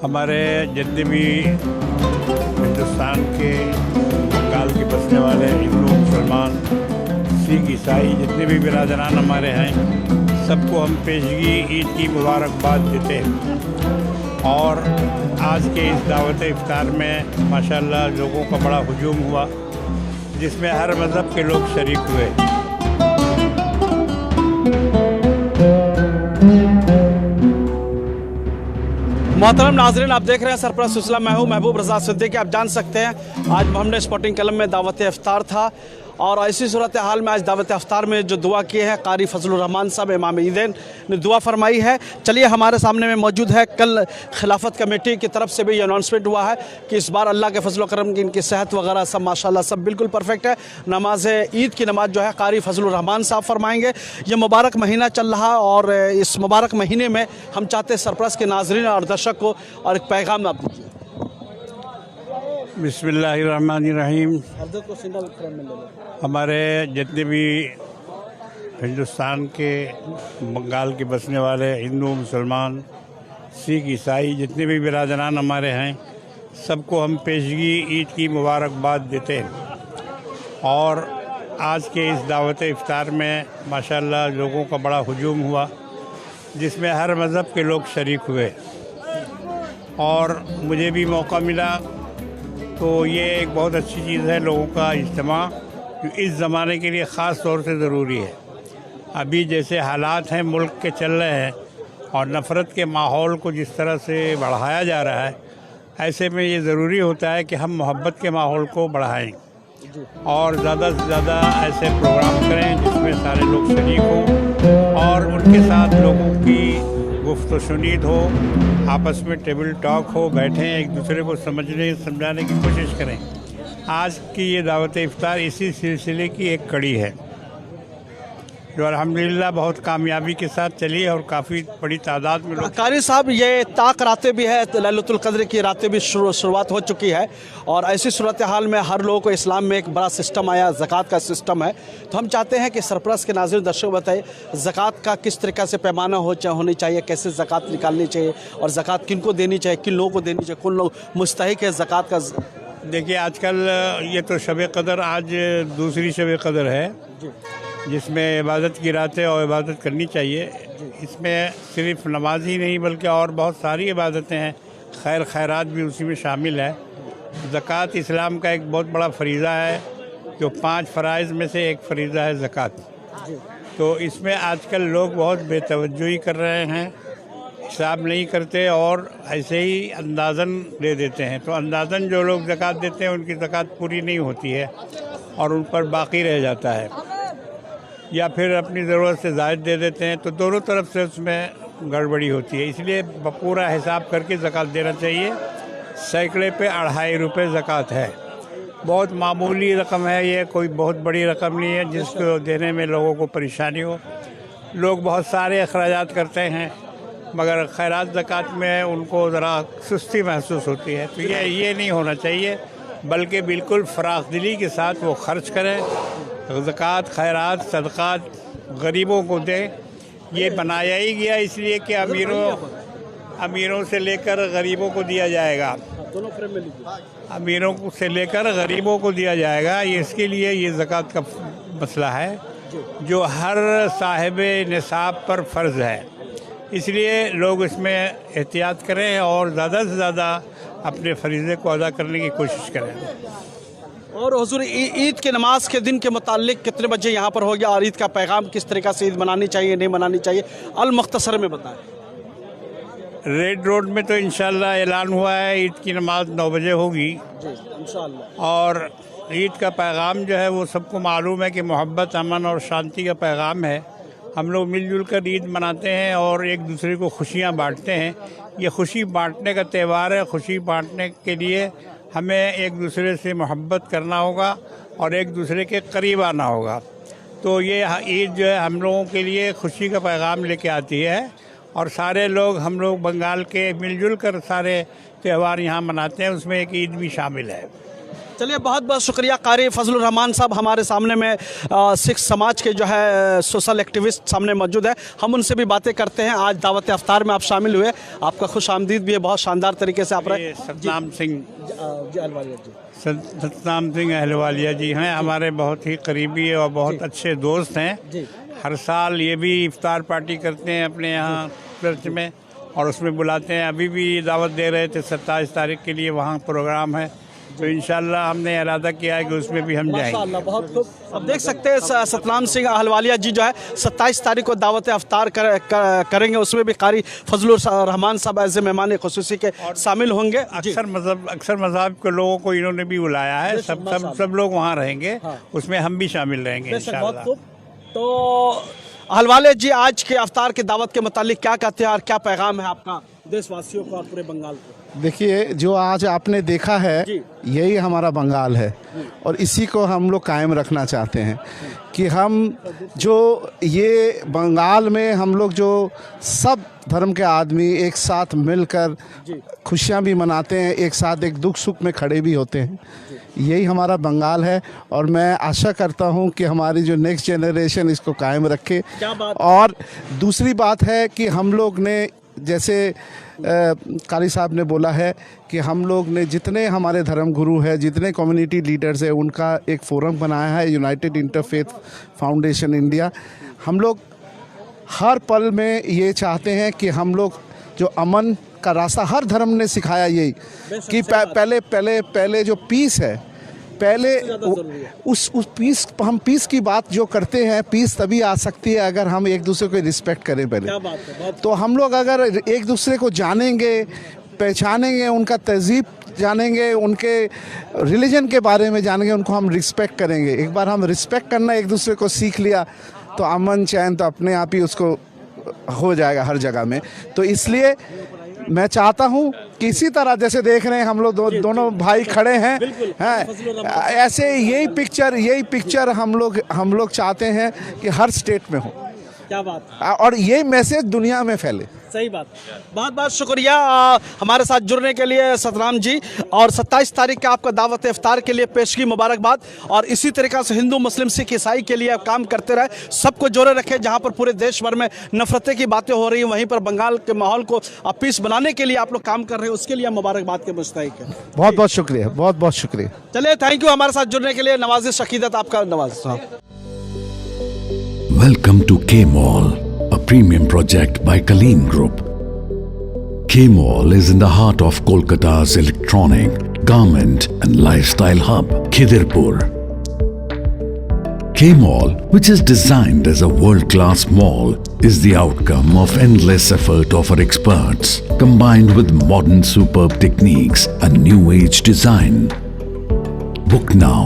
हमारे जितने भी हिंदुस्तान के बंगाल के बसने वाले हिंदू मुसलमान सिख ईसाई जितने भी बिरादरान हमारे हैं सबको हम पेशगी ईद की मुबारकबाद देते हैं। और आज के इस दावत इफ्तार में माशाल्लाह लोगों का बड़ा हुजूम हुआ जिसमें हर मज़हब के लोग शरीक हुए। मोहतरम नाज़रीन, आप देख रहे हैं सरपरस्त सिलसिला। मैं हूं महबूब रज़ा सिद्दीकी। आप जान सकते हैं आज मोहम्मद स्पोर्टिंग क्लब में दावत इफ्तार था और ऐसी सूरत हाल में आज दावत इफ्तार में जो दुआ किए हैं कारी फजलुर रहमान साहब इमाम ईदैन ने दुआ फरमाई है। चलिए हमारे सामने में मौजूद है। कल खिलाफत कमेटी की तरफ से भी ये अनाउंसमेंट हुआ है कि इस बार अल्लाह के फजल करम की इनकी सेहत वगैरह सब माशाल्लाह सब बिल्कुल परफेक्ट है। नमाज ईद की नमाज जो है कारी फजलुर रहमान साहब फरमाएंगे। ये मुबारक महीना चल रहा और इस मुबारक महीने में हम चाहते हैं सरपरस्त के नाजरीन और दर्शक को और एक पैगाम आप दीजिए। बिस्मिल्लाहिर्रहमानिर्रहीम। हमारे जितने भी हिंदुस्तान के बंगाल के बसने वाले हिंदू मुसलमान सिख ईसाई जितने भी बिरादरान हमारे हैं सबको हम पेशगी ईद की मुबारकबाद देते हैं। और आज के इस दावत इफ्तार में माशाल्लाह लोगों का बड़ा हुजूम हुआ जिसमें हर मज़हब के लोग शरीक हुए और मुझे भी मौका मिला। तो ये एक बहुत अच्छी चीज़ है लोगों का इज्तिमा जो इस ज़माने के लिए ख़ास तौर से ज़रूरी है। अभी जैसे हालात हैं मुल्क के चल रहे हैं और नफ़रत के माहौल को जिस तरह से बढ़ाया जा रहा है, ऐसे में ये ज़रूरी होता है कि हम मोहब्बत के माहौल को बढ़ाएं और ज़्यादा से ज़्यादा ऐसे प्रोग्राम करें जिसमें सारे लोग शरीक हों और उनके साथ लोगों की गुफ्त शुनीद हो, आपस में टेबल टॉक हो, बैठें, एक दूसरे को समझने समझाने की कोशिश करें। आज की ये दावत इफ्तार इसी सिलसिले की एक कड़ी है जो अल्हम्दुलिल्लाह बहुत कामयाबी के साथ चली है और काफ़ी बड़ी तादाद में लोग। कारी साहब, ये ताक रातें भी है, लैलतुल क़द्र की रातें भी शुरुआत हो चुकी है और ऐसी सूरत हाल में हर लोगों को इस्लाम में एक बड़ा सिस्टम आया, ज़कात का सिस्टम है। तो हम चाहते हैं कि सरपरस्त के नाज़रीन दर्शक बताइए ज़कात का किस तरीक़ा से पैमाना होनी चाहिए, कैसे ज़कात निकालनी चाहिए और ज़कात किन को देनी चाहिए, किन लोगों को देनी चाहिए, कौन लोग मुस्तहिक है ज़कात का। देखिए आजकल ये तो शब क़द्र आज दूसरी शब क़द्र है जिसमें इबादत की रातें और इबादत करनी चाहिए। इसमें सिर्फ नमाज ही नहीं बल्कि और बहुत सारी इबादतें हैं, खैरात भी उसी में शामिल है। ज़कात इस्लाम का एक बहुत बड़ा फ़रीज़ा है जो 5 फ़राइज़ में से एक फ़रीज़ा है ज़कात। तो इसमें आजकल लोग बहुत बेतवज्जोही कर रहे हैं, हिसाब नहीं करते और ऐसे ही अंदाज़न दे देते हैं। तो अंदाज़न जो लोग ज़कात देते हैं उनकी ज़कात पूरी नहीं होती है और उन पर बाकी रह जाता है, या फिर अपनी ज़रूरत से ज़ायद दे देते हैं। तो दोनों तरफ से उसमें गड़बड़ी होती है। इसलिए पूरा हिसाब करके ज़कात देना चाहिए। सैकड़े पे 2.5 रुपये ज़कात है, बहुत मामूली रकम है, ये कोई बहुत बड़ी रकम नहीं है जिसको देने में लोगों को परेशानी हो। लोग बहुत सारे अखराजात करते हैं मगर खैरात ज़कात में उनको ज़रा सुस्ती महसूस होती है। तो ये नहीं होना चाहिए, बल्कि बिल्कुल फ़राख दिली के साथ वो ख़र्च करें। ज़कात, खैरात, सदक़ात गरीबों को दें। ये बनाया ही गया इसलिए कि अमीरों से लेकर गरीबों को दिया जाएगा, अमीरों से लेकर गरीबों को दिया जाएगा। ये इसके लिए ये ज़कात का मसला है जो हर साहिब निसाब पर फ़र्ज़ है। इसलिए लोग इसमें एहतियात करें और ज़्यादा से ज़्यादा अपने फरीज़े को अदा करने की कोशिश करें। और हुजूर ईद के नमाज के दिन के मुताल्लिक कितने बजे यहाँ पर हो गया और ईद का पैगाम किस तरीक़ा से ईद मनानी चाहिए नहीं मनानी चाहिए, अल मुख्तसर में बताएं। रेड रोड में तो इंशाल्लाह ऐलान हुआ है ईद की नमाज 9 बजे होगी इंशाल्लाह। और ईद का पैगाम जो है वो सबको मालूम है कि मोहब्बत, अमन और शांति का पैगाम है। हम लोग मिलजुल कर ईद मनाते हैं और एक दूसरे को खुशियाँ बांटते हैं। ये खुशी बांटने का त्यौहार है। खुशी बांटने के लिए हमें एक दूसरे से मोहब्बत करना होगा और एक दूसरे के करीब आना होगा। तो ये ईद जो है हम लोगों के लिए खुशी का पैगाम लेके आती है और सारे लोग, हम लोग बंगाल के मिलजुल कर सारे त्यौहार यहाँ मनाते हैं, उसमें एक ईद भी शामिल है। चलिए बहुत बहुत शुक्रिया कारी फजलुर रहमान साहब। हमारे सामने में सिख समाज के जो है सोशल एक्टिविस्ट सामने मौजूद है, हम उनसे भी बातें करते हैं। आज दावत अफ्तार में आप शामिल हुए, आपका खुश आमदीद भी है, बहुत शानदार तरीके से आप रहे। सतनाम सिंह अहलवालिया जी, सतनाम सिंह अहलवालिया जी हैं, हमारे बहुत ही करीबी और बहुत अच्छे दोस्त हैं जी। हर साल ये भी इफ्तार पार्टी करते हैं अपने यहाँ चर्च में और उसमें बुलाते हैं। अभी भी दावत दे रहे थे 27 तारीख के लिए, वहाँ प्रोग्राम है, तो इंशाल्लाह हमने इरादा किया है कि उसमें भी हम जाएंगे। माशाअल्लाह, बहुत खूब। अब देख सकते हैं सतनाम सिंह अहलवालिया जी जो है 27 तारीख को दावत अफ्तार करेंगे, उसमें भी कारी फजलुर रहमान साहब एज ए मेहमान खुसूसी के शामिल होंगे। अक्सर मज़हब के लोगों को इन्होंने भी बुलाया है, सब लोग वहाँ रहेंगे, उसमें हम भी शामिल रहेंगे इंशाल्लाह। तो अहलवालिया जी, आज के अफ्तार के दावत के मुतालिक क्या कहते हैं और क्या पैगाम है आपका देशवासियों को और पूरे बंगाल को? देखिए, जो आज आपने देखा है यही हमारा बंगाल है और इसी को हम लोग कायम रखना चाहते हैं कि हम जो ये बंगाल में हम लोग जो सब धर्म के आदमी एक साथ मिलकर खुशियाँ भी मनाते हैं, एक साथ एक दुख सुख में खड़े भी होते हैं, यही हमारा बंगाल है। और मैं आशा करता हूँ कि हमारी जो नेक्स्ट जनरेशन इसको कायम रखे। और दूसरी बात है कि हम लोग ने जैसे कारी साहब ने बोला है कि हम लोग ने जितने हमारे धर्म गुरु हैं, जितने कम्युनिटी लीडर्स हैं, उनका एक फोरम बनाया है, यूनाइटेड इंटरफेथ फाउंडेशन इंडिया। हम लोग हर पल में ये चाहते हैं कि हम लोग जो अमन का रास्ता हर धर्म ने सिखाया यही कि पहले जो पीस है, पहले उस पीस, हम पीस की बात जो करते हैं, पीस तभी आ सकती है अगर हम एक दूसरे को रिस्पेक्ट करें पहले। तो हम लोग अगर एक दूसरे को जानेंगे, पहचानेंगे, उनका तहजीब जानेंगे, उनके रिलीजन के बारे में जानेंगे, उनको हम रिस्पेक्ट करेंगे। एक बार हम रिस्पेक्ट करना एक दूसरे को सीख लिया तो अमन चैन तो अपने आप ही उसको हो जाएगा हर जगह में। तो इसलिए मैं चाहता हूँ कि इसी तरह जैसे देख रहे हैं हम लोग दोनों भाई खड़े हैं ऐसे यही पिक्चर हम लोग चाहते हैं कि हर स्टेट में हो। क्या बात, और ये मैसेज दुनिया में फैले। सही बात। बहुत बहुत शुक्रिया हमारे साथ जुड़ने के लिए सतनाम जी, और 27 तारीख का आपका दावत इफ्तार के लिए पेशगी मुबारकबाद। और इसी तरीक़ा से हिंदू मुस्लिम सिख ईसाई के लिए आप काम करते रहे, सबको जोड़े रखें। जहां पर पूरे देश भर में नफरतें की बातें हो रही हैं, वहीं पर बंगाल के माहौल को पीस बनाने के लिए आप लोग काम कर रहे हैं, उसके लिए मुबारकबाद के मुस्तहिक है। बहुत बहुत शुक्रिया, बहुत बहुत शुक्रिया। चलिए, थैंक यू हमारे साथ जुड़ने के लिए। नवाज़िश अकीदत आपका नवाज साहब। Welcome to K-Mall, a premium project by Kaleen Group. K-Mall is in the heart of Kolkata's electronic, garment and lifestyle hub, Khidirpur. K-Mall, which is designed as a world-class mall, is the outcome of endless effort of our experts, combined with modern superb techniques and new age design. Book now